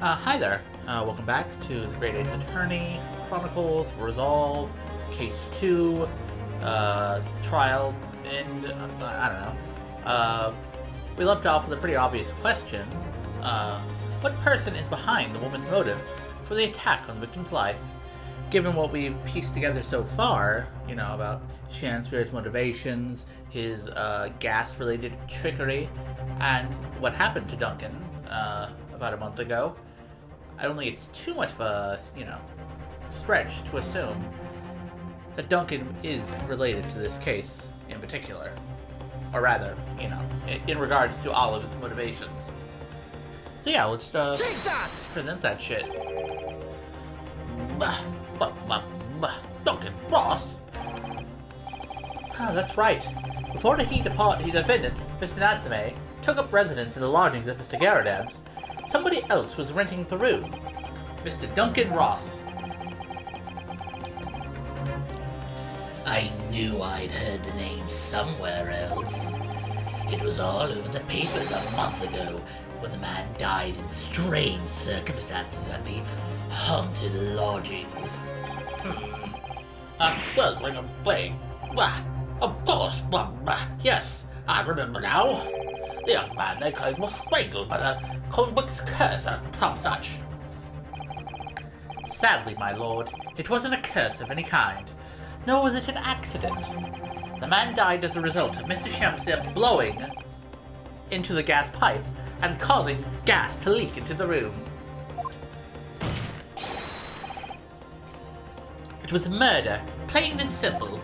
Hi there. Welcome back to the Great Ace Attorney Chronicles Resolve Case 2 Trial, and I don't know. We left off with a pretty obvious question. What person is behind the woman's motive for the attack on the victim's life? Given what we've pieced together so far, you know, about Shanspeare's motivations, his gas-related trickery, and what happened to Duncan about a month ago, I don't think it's too much of a, stretch to assume that Duncan is related to this case in particular. Or rather, in regards to Olive's motivations. So yeah, let's Take that! present that shit. Duncan Ross? That's right. Before the defendant, Mr. Natsume, took up residence in the lodgings of Mr. Garadab's, somebody else was renting the room. Mr. Duncan Ross. I knew I'd heard the name somewhere else. It was all over the papers a month ago when the man died in strange circumstances at the haunted lodgings. That does ring a bell. Of course. Yes, I remember now. The young man they claimed was strangled by the convict's curse or some such. Sadly, my lord, it wasn't a curse of any kind, nor was it an accident. The man died as a result of Mr. Shamsir blowing into the gas pipe and causing gas to leak into the room. It was murder, plain and simple.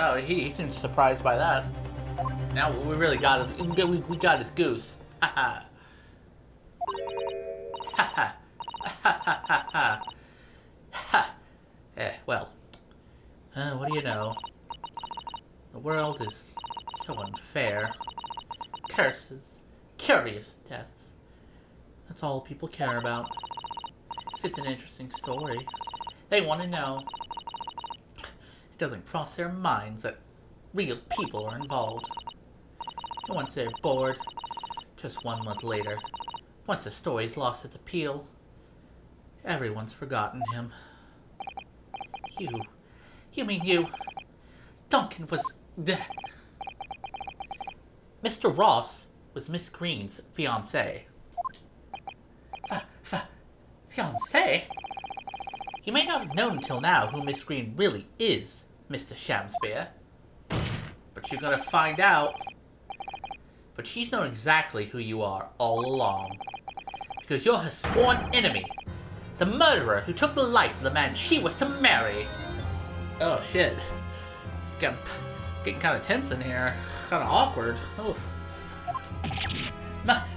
Oh, he seemed surprised by that. Now we really got it. We got his goose. Ha ha. Ha ha. Ha ha ha ha. Ha. Well. What do you know? The world is so unfair. Curses. Curious deaths. That's all people care about. If it's an interesting story, they want to know. It doesn't cross their minds that real people are involved. And once they're bored, just 1 month later, once the story's lost its appeal, everyone's forgotten him. You mean you? Duncan was dead. Mr. Ross was Miss Green's fiancé. Fiancé? You may not have known until now who Miss Green really is, Mr. Shamspeare. But you're gonna find out. But she's known exactly who you are all along. Because you're her sworn enemy. The murderer who took the life of the man she was to marry. Oh shit. It's getting kind of tense in here. Kind of awkward. Oof.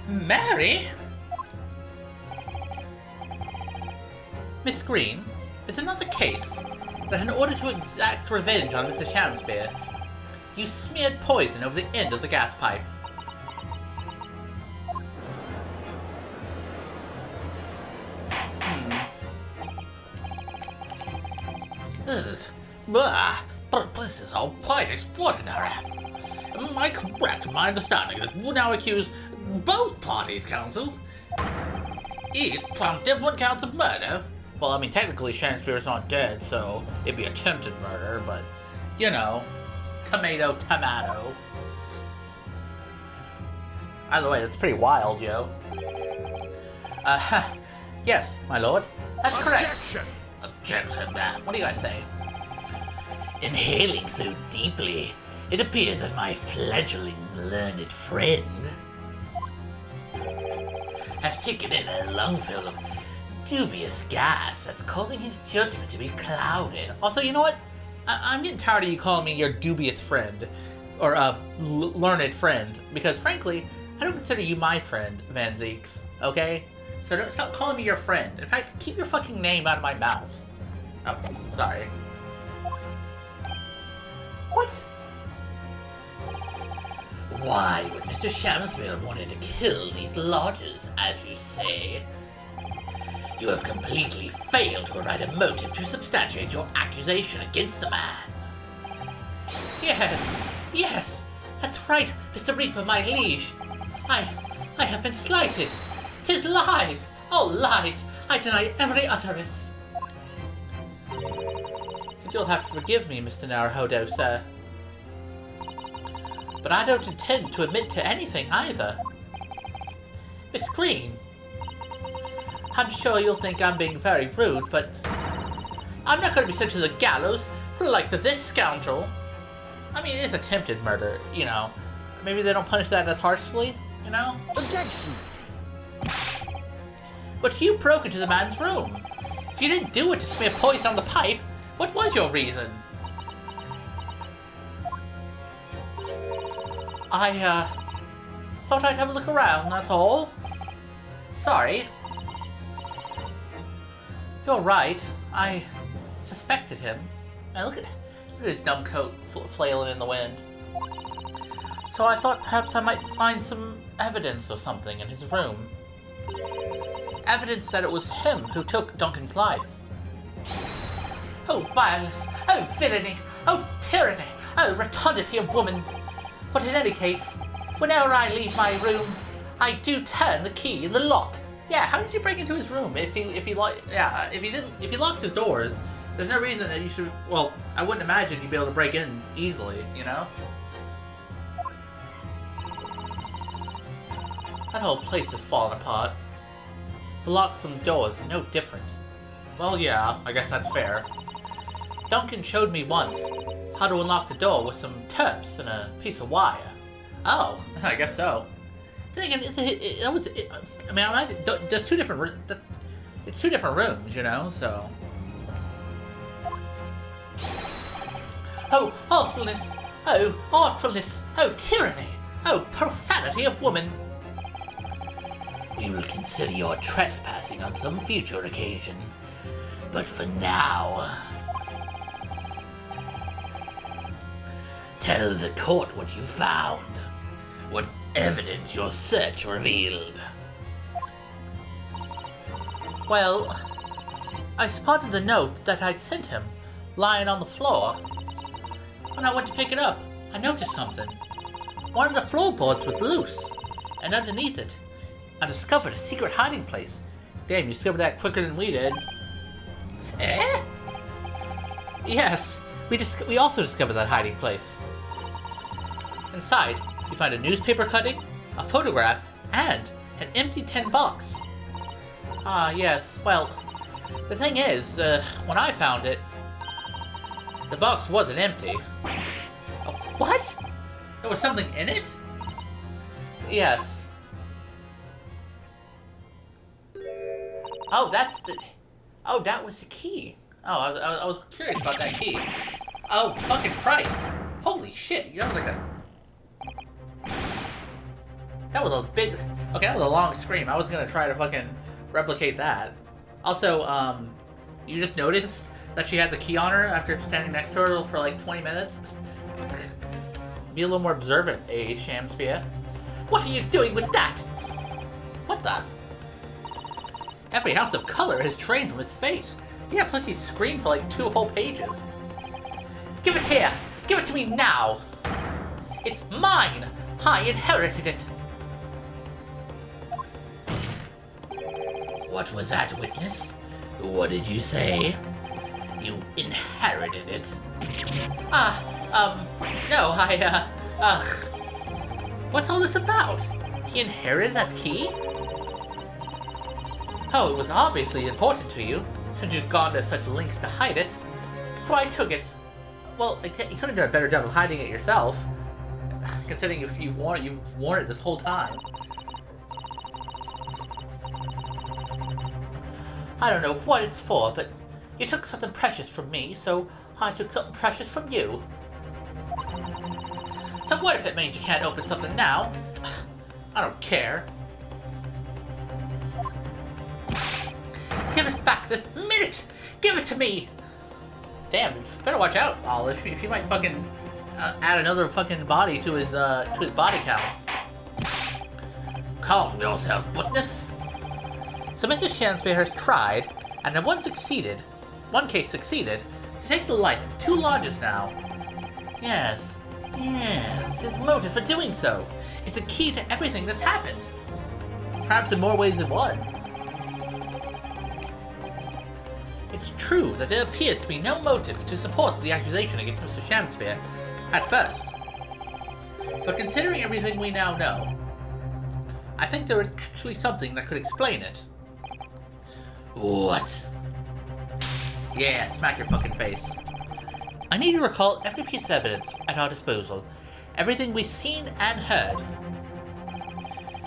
Mary? Miss Green, is it not the case that in order to exact revenge on Mr. Shamspeare, you smeared poison over the end of the gas pipe? This is all quite extraordinary. Am I correct in my understanding that you now accuse both parties, counsel? Each on different counts of murder? Well, I mean, technically Shanspeare's not dead, so it'd be attempted murder, but, tomato, tomato. Either way, that's pretty wild, yo. Yes, my lord. That's correct. Objection! Objection, man. What do you guys say? Inhaling so deeply, it appears that my fledgling learned friend has taken in a lungful of dubious gas that's causing his judgment to be clouded. Also, you know what? I'm getting tired of you calling me your dubious friend, or learned friend, because frankly, I don't consider you my friend, Van Zeeks, okay? So don't stop calling me your friend. In fact, keep your fucking name out of my mouth. Oh, sorry. What? Why would Mr. Shamspeare wanted to kill these lodgers, as you say? You have completely failed to write a motive to substantiate your accusation against the man. Yes, that's right, Mr. Reaper, my liege. I have been slighted. 'Tis lies! All lies! I deny every utterance. And you'll have to forgive me, Mr. Naruhodo, sir. But I don't intend to admit to anything either. Miss Green, I'm sure you'll think I'm being very rude, but I'm not going to be sent to the gallows for the likes of this scoundrel. I mean, it is attempted murder, you know. Maybe they don't punish that as harshly, you know? Objection! But you broke into the man's room. If you didn't do it to smear poison on the pipe, what was your reason? I, thought I'd have a look around, that's all. Sorry. You're right. I suspected him. Now look at his dumb coat flailing in the wind. So I thought perhaps I might find some evidence or something in his room. Evidence that it was him who took Duncan's life. Oh, violence! Oh, villainy! Oh, tyranny! Oh, rotundity of woman! But in any case, whenever I leave my room, I do turn the key in the lock. Yeah, how did you break into his room if he locks his doors? There's no reason that you should. Well, I wouldn't imagine you'd be able to break in easily, you know. That whole place is falling apart. The locks on the doors are no different. Well, yeah, I guess that's fair. Duncan showed me once how to unlock the door with some terps and a piece of wire. Oh, I guess so. Then again, there's two different. It's two different rooms, you know. So. Oh, awfulness! Oh, artfulness! Oh, tyranny! Oh, profanity of woman! We will consider your trespassing on some future occasion. But for now, tell the court what you found. What evidence your search revealed. Well, I spotted the note that I'd sent him, lying on the floor. When I went to pick it up, I noticed something. One of the floorboards was loose, and underneath it, I discovered a secret hiding place. Damn, you discovered that quicker than we did. Eh? Yes, we also discovered that hiding place. Inside, we find a newspaper cutting, a photograph, and an empty tin box. Ah, yes. Well, the thing is, when I found it, the box wasn't empty. Oh, what? There was something in it? Yes. Oh, that's the... Oh, that was the key. Oh, I was curious about that key. Oh, fucking Christ. Holy shit, that was like a... That was a big... Okay, that was a long scream. I was gonna try to fucking replicate that. Also, you just noticed that she had the key on her after standing next to her for like 20 minutes? Be a little more observant, Shamspia. What are you doing with that? What the? Every ounce of color has drained from his face. Yeah, plus he screamed for like 2 whole pages. Give it here! Give it to me now! It's mine! I inherited it! What was that, witness? What did you say? You inherited it? No, what's all this about? He inherited that key? Oh, it was obviously important to you, since you'd gone to such lengths to hide it. So I took it. Well, you could have done a better job of hiding it yourself, considering you've worn it this whole time. I don't know what it's for, but you took something precious from me, so I took something precious from you. So what if it means you can't open something now? I don't care. Give it back this minute! Give it to me! Damn, you better watch out, Olive. If you might fucking add another fucking body to his body count. Calm yourself, witness. So Mrs. Shanspeare has tried, and in one case succeeded, to take the lives of 2 lodges now. Yes, his motive for doing so. is a key to everything that's happened. Perhaps in more ways than one. It's true that there appears to be no motive to support the accusation against Mr. Shakespeare at first. But considering everything we now know, I think there is actually something that could explain it. What? Yeah, smack your fucking face. I need to recall every piece of evidence at our disposal, everything we've seen and heard.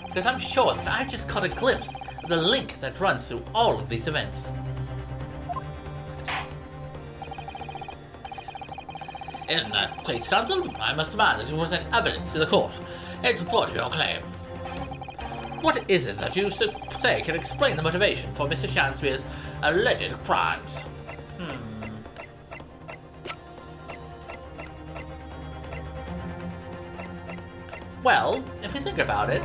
Because I'm sure that I've just caught a glimpse of the link that runs through all of these events. In that case, counsel, I must demand that you present evidence to the court in support of your claim. What is it that you say can explain the motivation for Mr. Shakespeare's alleged crimes? Well, if we think about it,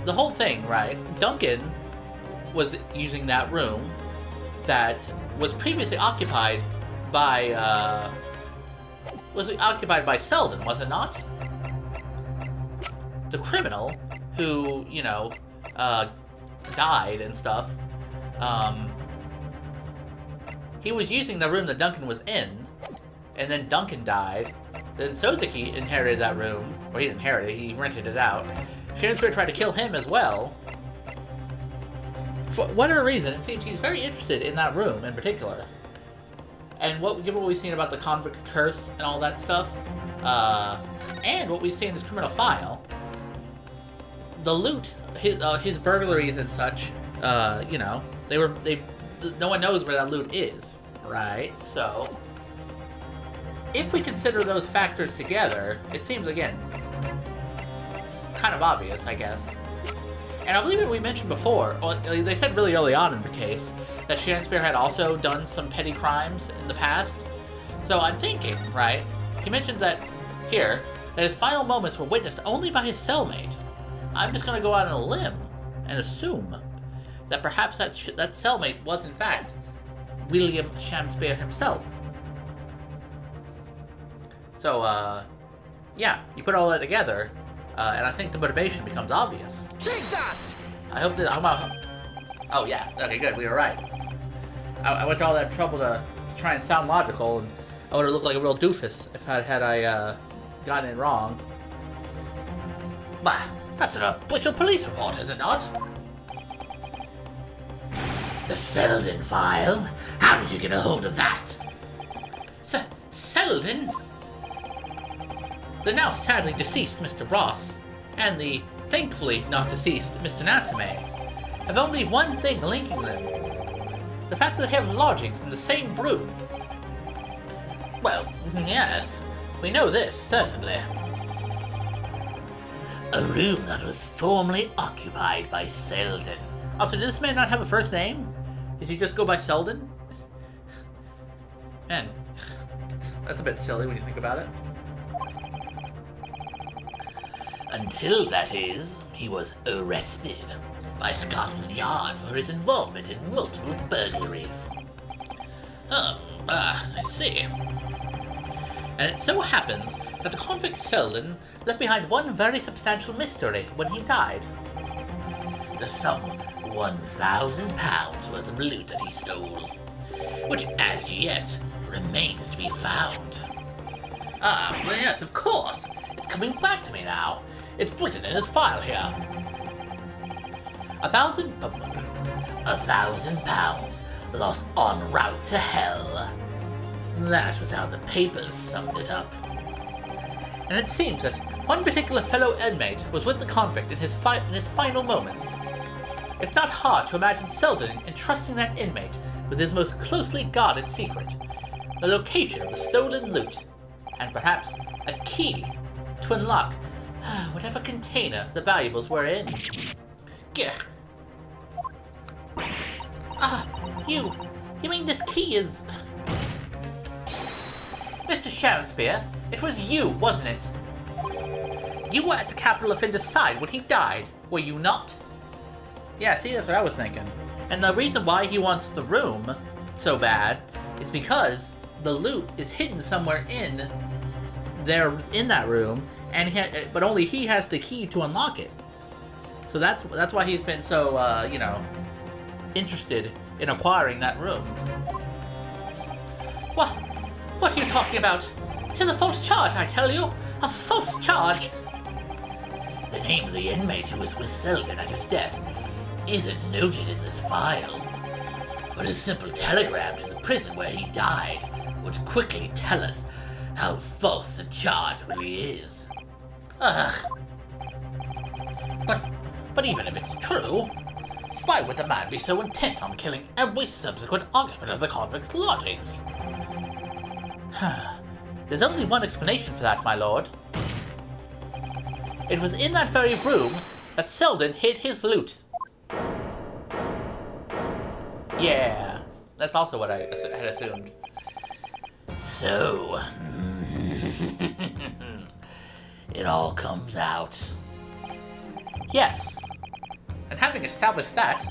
the whole thing, right? Duncan was using that room that was previously occupied by Selden, was it not? The criminal who, you know, died and stuff. He was using the room that Duncan was in, and then Duncan died. Then Sozaki inherited that room, or he didn't inherit it, he rented it out. Shakespeare tried to kill him as well. For whatever reason, it seems he's very interested in that room in particular. And given what we've seen about the convict's curse and all that stuff, and what we see in his criminal file, the loot, his burglaries and such, you know, no one knows where that loot is, right? So, if we consider those factors together, it seems, again, kind of obvious, I guess. And I believe we mentioned before, well, they said really early on in the case, that Shakespeare had also done some petty crimes in the past. So I'm thinking, right, he mentions that here, that his final moments were witnessed only by his cellmate. I'm just going to go out on a limb and assume that perhaps that cellmate was in fact William Shakespeare himself. So, yeah, you put all that together, and I think the motivation becomes obvious. Take that! I hope that oh yeah, okay, good, we were right. I went to all that trouble to try and sound logical, and I would have looked like a real doofus if I gotten it wrong. Bah, that's an official police report, is it not? The Selden file? How did you get a hold of that? Selden? The now sadly deceased Mr. Ross, and the thankfully not deceased Mr. Natsume, have only one thing linking them. The fact that they have lodgings in the same room. Well, yes, we know this, certainly. A room that was formerly occupied by Selden. Oh, so does this man not have a first name? Does he just go by Selden? Man, that's a bit silly when you think about it. Until, that is, he was arrested by Scotland Yard for his involvement in multiple burglaries. I see. And it so happens that the convict Selden left behind one very substantial mystery when he died. The sum £1,000 worth of loot that he stole, which as yet remains to be found. Ah, well, yes, of course. It's coming back to me now. It's written in his file here. £1,000 lost en route to hell. That was how the papers summed it up. And it seems that one particular fellow inmate was with the convict in his final moments. It's not hard to imagine Selden entrusting that inmate with his most closely guarded secret, the location of the stolen loot, and perhaps a key to unlock whatever container the valuables were in. Gah. You mean this key is... Mr. Shakespeare, it was you, wasn't it? You were at the capital offender's side when he died, were you not? Yeah, see, that's what I was thinking. And the reason why he wants the room so bad is because the loot is hidden somewhere in there, in that room, and but only he has the key to unlock it. So that's why he's been so interested in acquiring that room. What are you talking about? It's a false charge, I tell you! A false charge! The name of the inmate who was with Selden at his death isn't noted in this file, but a simple telegram to the prison where he died would quickly tell us how false the charge really is. Ugh. But even if it's true, why would the man be so intent on killing every subsequent occupant of the convict's lodgings? There's only one explanation for that, my lord. It was in that very room that Selden hid his loot. Yeah, that's also what I had assumed. So, it all comes out. Yes. And having established that,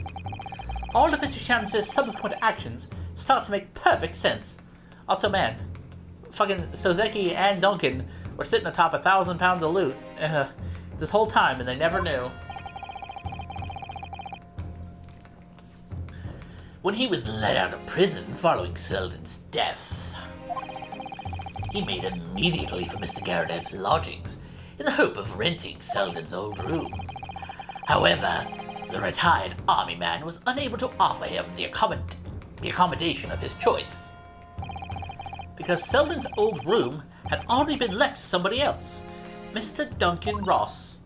all of Mr. Shams's subsequent actions start to make perfect sense. Also, man, fucking Sozeki and Duncan were sitting atop 1,000 pounds of loot this whole time, and they never knew. When he was let out of prison following Selden's death, he made immediately for Mr. Garadev's lodgings in the hope of renting Selden's old room. However, the retired army man was unable to offer him the accommodation of his choice, because Selden's old room had already been let to somebody else, Mr. Duncan Ross.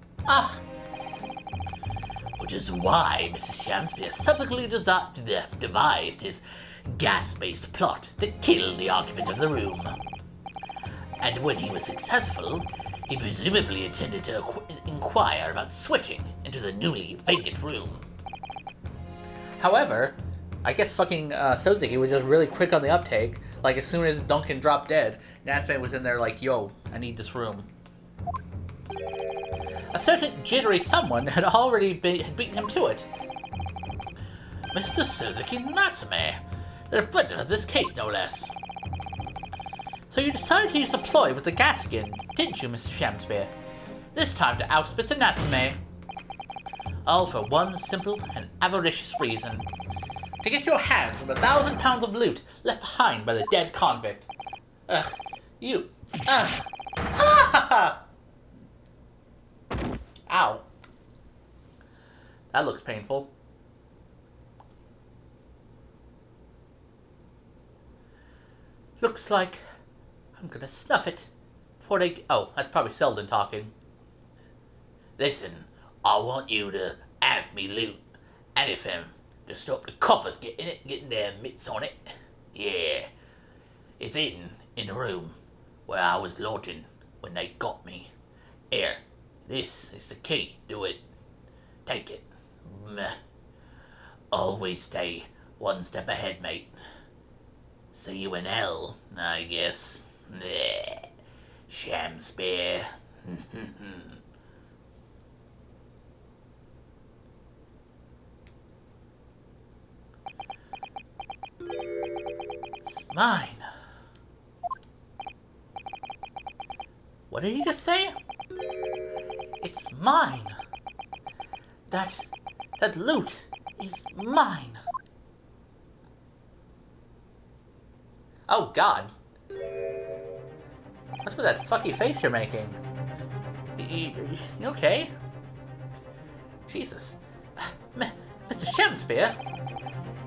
Which is why Mr. Shamspeare subsequently devised his gas-based plot to kill the occupant of the room. And when he was successful, he presumably intended to inquire about switching into the newly vacant room. However, I guess fucking Sozeki was just really quick on the uptake. Like, as soon as Duncan dropped dead, Natsume was in there like, yo, I need this room. A certain jittery someone had already beaten him to it. Mr. Sozeki Natsume, the defendant of this case, no less. So you decided to use a ploy with the gas again, didn't you, Mr. Shamspeare? This time to oust Mr. Natsume. All for one simple and avaricious reason. To get your hands on the 1,000 pounds of loot left behind by the dead convict. Ugh. You. Ugh. Ha ha ha! Ow. That looks painful. Looks like I'm gonna snuff it before they... Oh, that's probably Selden talking. Listen, I want you to have me loot anything to stop the coppers getting their mitts on it. Yeah, it's hidden in the room where I was lodging when they got me. Here, this is the key to it. Take it. Meh. Always stay one step ahead, mate. See you in hell, I guess. Bleh. Shamspeare. It's mine. What did he just say? It's mine. That loot is mine. Oh God. What's with that fucky face you're making? You okay? Jesus. Mr. Shamspeare?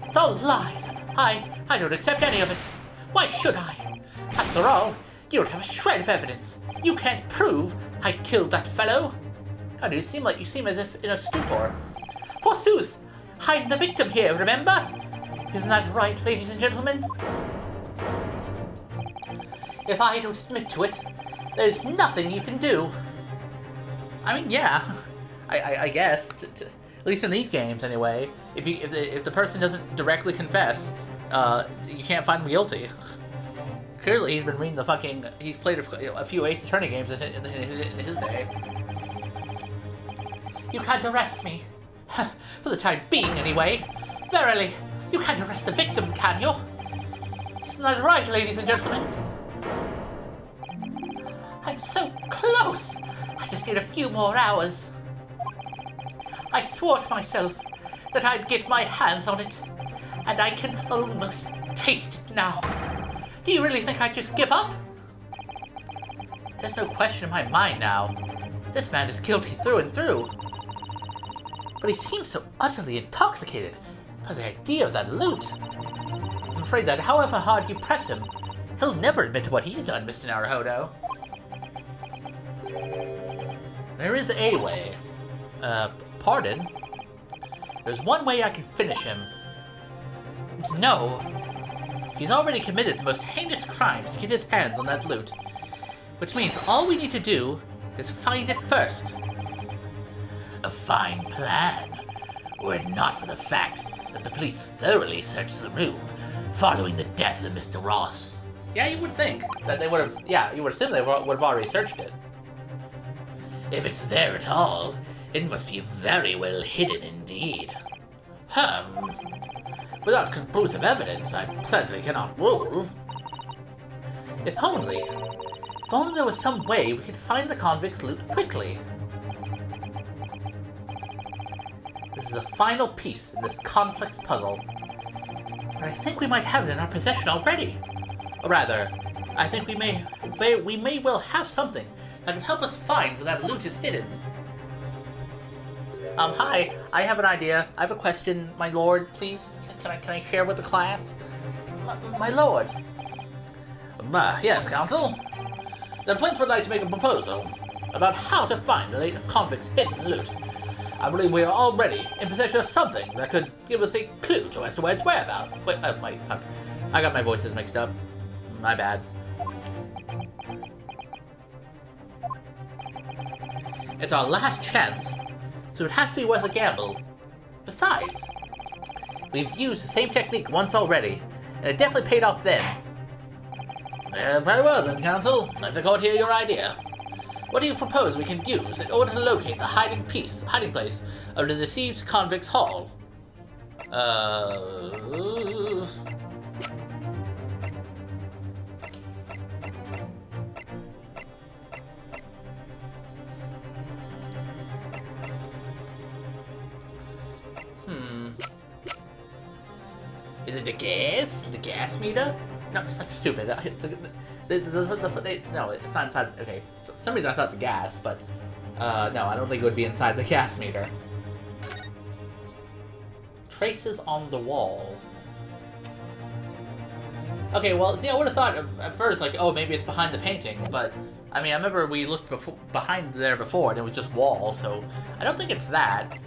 It's all lies. I don't accept any of it. Why should I? After all, you don't have a shred of evidence. You can't prove I killed that fellow. How do you seem as if in a stupor? Forsooth, I'm the victim here, remember? Isn't that right, ladies and gentlemen? If I don't admit to it, there's nothing you can do. I mean, yeah, I guess, at least in these games anyway. If the person doesn't directly confess, you can't find them guilty. Clearly, he's been reading the fucking. He's played a few Ace Attorney games in his day. You can't arrest me, for the time being, anyway. Verily, you can't arrest the victim, can you? Isn't that right, ladies and gentlemen? I'm so close! I just need a few more hours. I swore to myself that I'd get my hands on it, and I can almost taste it now. Do you really think I'd just give up? There's no question in my mind now. This man is guilty through and through. But he seems so utterly intoxicated by the idea of that loot. I'm afraid that however hard you press him, he'll never admit to what he's done, Mr. Naruhodo. There is a way. Pardon? There's one way I can finish him. No. He's already committed the most heinous crimes to get his hands on that loot. Which means all we need to do is find it first. A fine plan, were it not for the fact that the police thoroughly searched the room following the death of Mr. Ross. Yeah, you would think that they would have, you would assume they would have already searched it. If it's there at all, it must be very well hidden indeed. Without conclusive evidence, I certainly cannot rule. If only there was some way we could find the convict's loot quickly. This is the final piece in this complex puzzle. But I think we might have it in our possession already. Or rather, I think we may well have something that can help us find where that loot is hidden. Hi, I have an idea. I have a question, my lord, please. Can I share with the class? My lord. Yes, counsel. The prince would like to make a proposal about how to find the late convict's hidden loot. I believe we are already in possession of something that could give us a clue as to where its whereabouts. Wait, I got my voices mixed up. My bad. It's our last chance, so it has to be worth a gamble. Besides, we've used the same technique once already, and it definitely paid off then. Very well then, counsel. Let's accord here your idea. What do you propose we can use in order to locate the hiding place of the deceived convict's haul? Is it the gas? The gas meter? No, that's stupid. No, it's not inside. Okay, for some reason I thought the gas, but no, I don't think it would be inside the gas meter. Traces on the wall. Okay, well, see, I would have thought at first, like, oh, maybe it's behind the painting, but I mean, I remember we looked behind there before, and it was just wall, so I don't think it's that.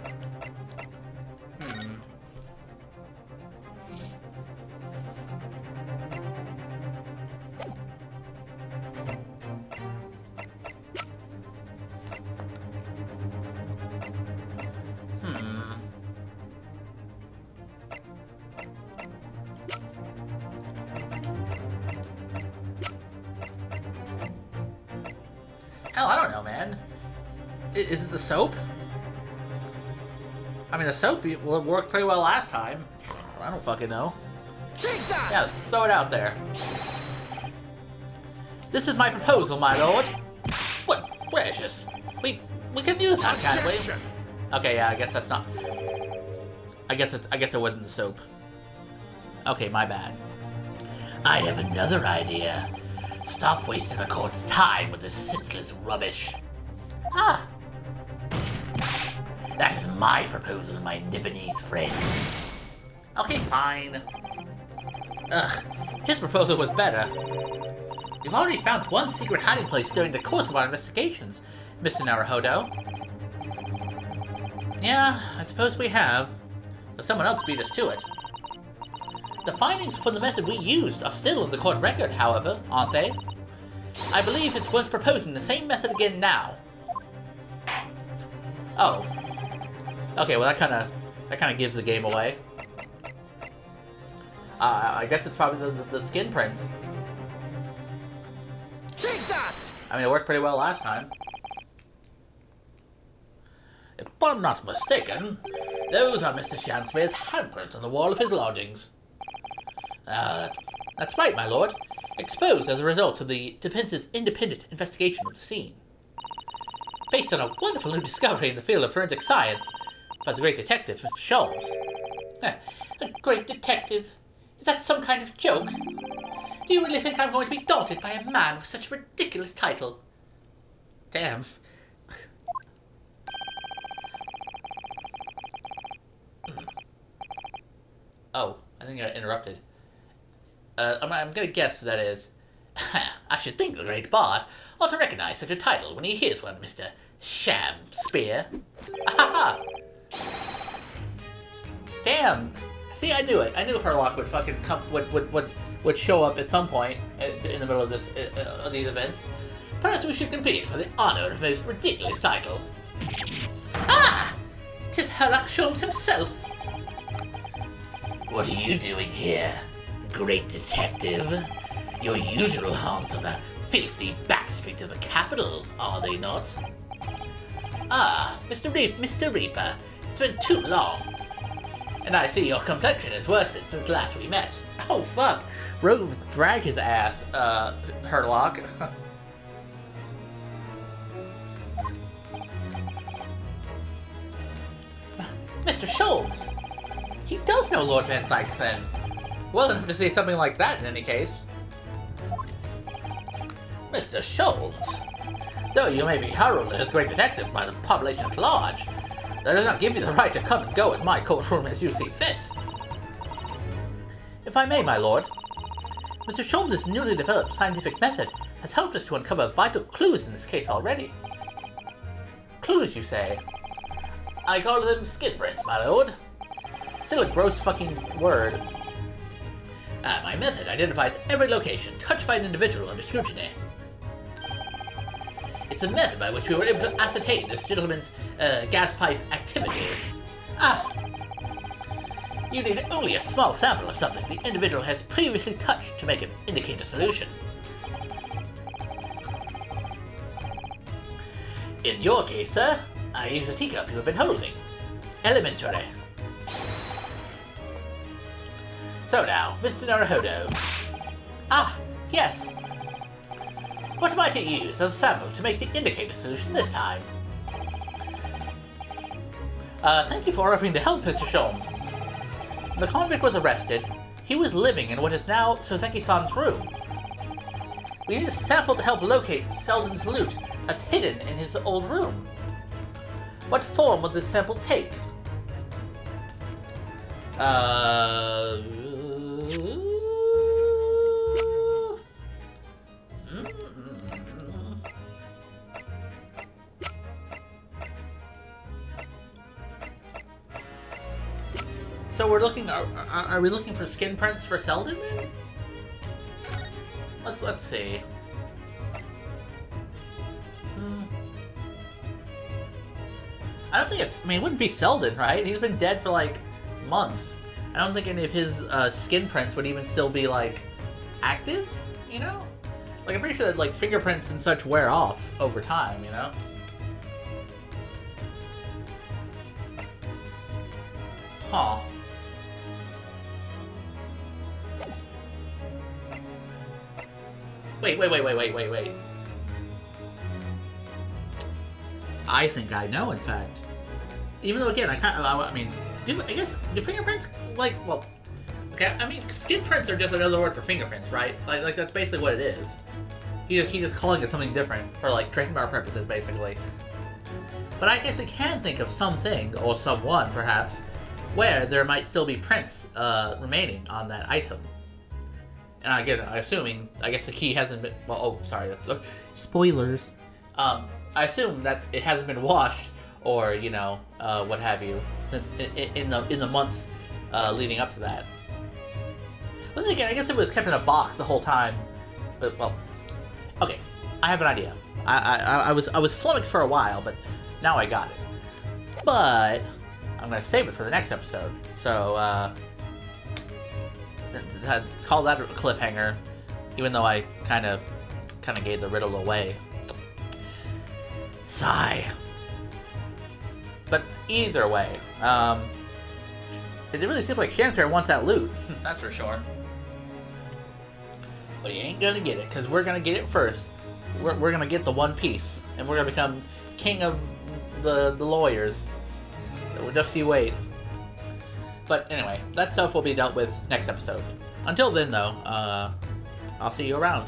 Hell, I don't know, man. Is it the soap? I mean, the soap worked pretty well last time. I don't fucking know. Take that! Yeah, let's throw it out there. This is my proposal, my lord. What precious? We can use that, can't we? Okay, yeah, I guess that's not. I guess it wasn't the soap. Okay, my bad. I have another idea. Stop wasting the court's time with this senseless rubbish. Ah! That's my proposal, my Nipponese friend. Okay, fine. Ugh, his proposal was better. We've already found one secret hiding place during the course of our investigations, Mr. Naruhodo. Yeah, I suppose we have. But someone else beat us to it. The findings from the method we used are still in the court record, however, aren't they? I believe it's worth proposing the same method again now. Oh. Okay, well that kinda gives the game away. I guess it's probably the skin prints. Take that! I mean, it worked pretty well last time. If I'm not mistaken, those are Mr. Shanspere's handprints on the wall of his lodgings. That's right, my lord. Exposed as a result of the defense's independent investigation of the scene. Based on a wonderful new discovery in the field of forensic science by the great detective, Mr. Sholmes. A great detective? Is that some kind of joke? Do you really think I'm going to be daunted by a man with such a ridiculous title? Damn. Oh, I think I interrupted. I'm gonna guess that is. I should think the great bard ought to recognize such a title when he hears one, Mr. Shakespeare. Ha Damn! See, I knew it. I knew Herlock would fucking come, would show up at some point in the middle of this of these events. Perhaps we should compete for the honor of most ridiculous title. Ah! 'Tis Herlock Sholmes himself. What are you doing here, great detective? Your usual haunts are the filthy backstreet of the capital, are they not? Ah, Mr. Reaper, it's been too long. And I see your complexion has worsened since last we met. Oh fuck! Rogue drag his ass, Herlock. Mr. Sholmes! He does know Lord Van Sykes then. Well enough to say something like that in any case. Mr. Sholmes, though you may be heralded as great detective by the population at large, that does not give you the right to come and go in my courtroom as you see fit. If I may, my lord, Mr. Sholmes' newly developed scientific method has helped us to uncover vital clues in this case already. Clues, you say? I call them skin prints, my lord. Still a gross fucking word. My method identifies every location touched by an individual under scrutiny. It's a method by which we were able to ascertain this gentleman's gas pipe activities. You need only a small sample of something the individual has previously touched to make it indicate a solution. In your case, sir, I use a teacup you have been holding. Elementary. So now, Mr. Naruhodo. Yes. What am I to use as a sample to make the indicator solution this time? Thank you for offering to help, Mr. Sholmes. The convict was arrested. He was living in what is now Soseki-san's room. We need a sample to help locate Selden's loot that's hidden in his old room. What form will this sample take? So we're looking. Are we looking for skin prints for Selden then? Let's see. I don't think it's. I mean, it wouldn't be Selden, right? He's been dead for like months. I don't think any of his skin prints would even still be like active. You know, like I'm pretty sure that like fingerprints and such wear off over time. You know. Huh. Wait. I think I know, in fact. Even though, again, I mean, do fingerprints, like, well, okay, I mean, skin prints are just another word for fingerprints, right? Like that's basically what it is. He's just calling it something different for, like, trademark purposes, basically. But I guess I can think of something, or someone, perhaps, where there might still be prints remaining on that item. And again, assuming, I guess the key hasn't been, well, oh, sorry, spoilers. I assume that it hasn't been washed, or, you know, what have you, since in the months leading up to that. But then again, I guess it was kept in a box the whole time. Well, okay, I have an idea. I was flummoxed for a while, but now I got it. But I'm gonna save it for the next episode. So call that a cliffhanger, even though I kind of gave the riddle away. Sigh. But either way, it really seems like Chanter wants that loot. That's for sure. But you ain't gonna get it, because we're gonna get it first. We're gonna get the One Piece, and we're gonna become king of the lawyers. So just you wait. But anyway, that stuff will be dealt with next episode. Until then, though, I'll see you around.